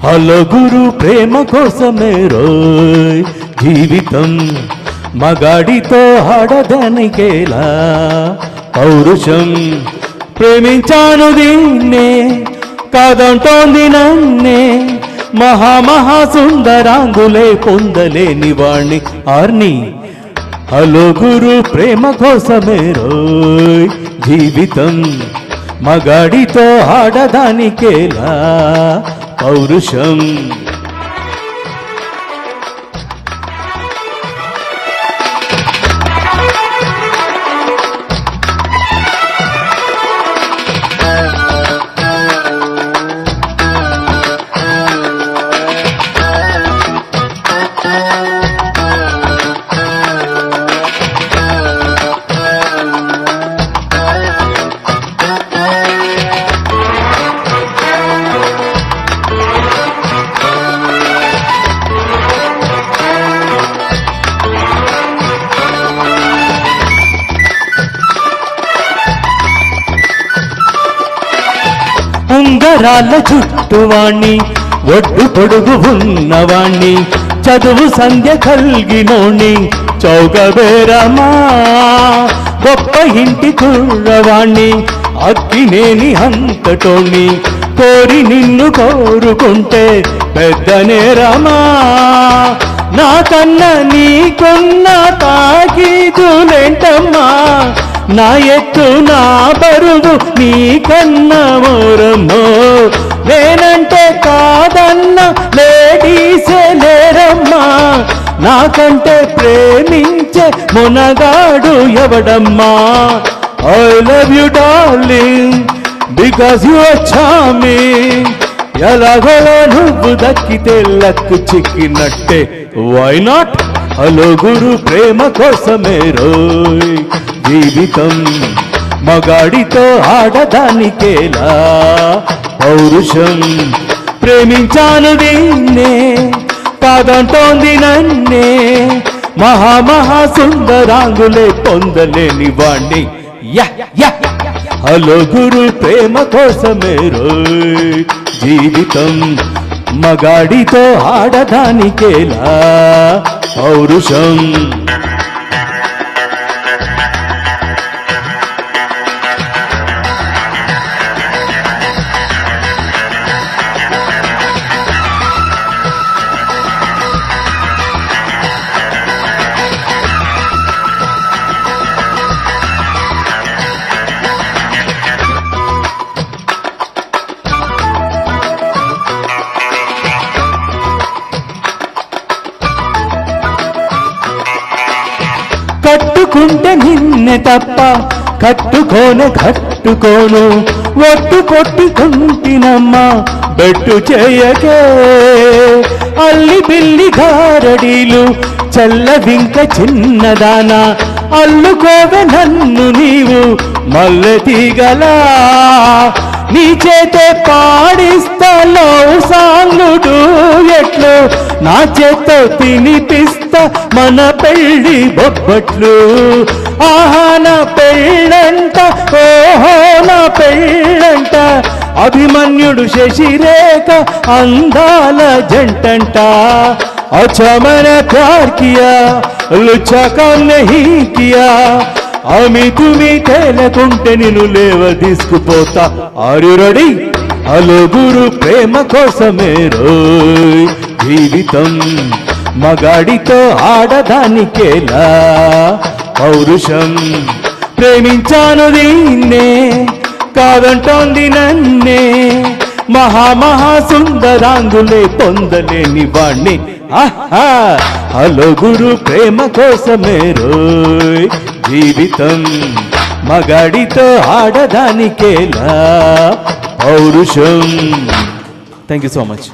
హలగురు ప్రేమ కోసమే రోయ్ జీవితం మగాడితో ఆడదానికేలా పౌరుషం ప్రేమించాను దీన్నే కాదంటోంది నన్నే మహాసుందరాంగులే పొందలేని వాణ్ణి ఆర్ని హలగురు ప్రేమ కోసమే రోయ్ జీవితం మగాడితో ఆడదానికేలా పౌరుషం ఉంగరాల చుట్టువాణ్ణి ఒడ్డు పొడుగు ఉన్నవాణ్ణి చదువు సంధ్య కల్గినోణ్ణి చౌకబేరమా గొప్ప ఇంటి కుర్రవాణ్ణి అక్కినేని అంతటోణ్ణి కోరి నిన్ను కోరుకుంటే పెద్ద నేరమా నాకన్నా నీకున్న తాకీదులేంటమ్మా నా ఎత్తు నా బరువు నీకన్న మోరమ్మో నేనంటే కాదన్న లేడీసే లేరమ్మా నాకంటే ప్రేమించే మునగాడు ఎవడమ్మా I love you darling because you are charming ఎలాగోలా నువ్వు దక్కితే లక్కు చిక్కినట్టే వై నాట్ హలగురు ప్రేమ కోసమే రోయ్ జీవితం మగాడితో ఆడదానికేలా పౌరుషం ప్రేమించాను దీన్నే కాదంటోంది నన్నే మహాసుందరాంగులే పొందలేని వాణ్ణి హలగురు ప్రేమ కోసమే రోయ్ జీవితం మగాడితో ఆడదానికేలా పౌరుషం కట్టుకుంటే నిన్నే తప్ప కట్టుకోను ఒట్టు కొట్టుకుంటినమ్మా బెట్టు చేయకే అల్లి బిల్లి గారడీలు చల్లవింక చిన్నదానా అల్లుకోవే నన్ను నీవు మల్లె తీగలా నీ చేతే పాడిస్తా లవ్ సాంగుడు ఎట్లు నా చేత తినిపిస్తా మన పెళ్ళి బొబ్బట్లు ఆహా నా పెళ్ళంట ఓహో నా పెళ్ళంట అభిమన్యుడు శశిరేఖ అందాల జంటంట अच्छा मैंने प्यार किया लुच्चा काम नहीं किया आमी तुम्ही తేలకుంటే నిన్ను లేవ తీసుకుపోతా ఆర్ యు రెడీ హలగురు ప్రేమ కోసమే రోయ్ జీవితం మగాడితో ఆడదానికేలా పౌరుషం ప్రేమించాను దీన్నే కాదంటోంది నన్నే మహాసుందరాంగులే పొందలేని వాణ్ణి హలగురు ప్రేమ కోసమే రోయ్ జీవితం మగాడితో ఆడదానికేలా పౌరుషం థ్యాంక్ యూ సో మచ్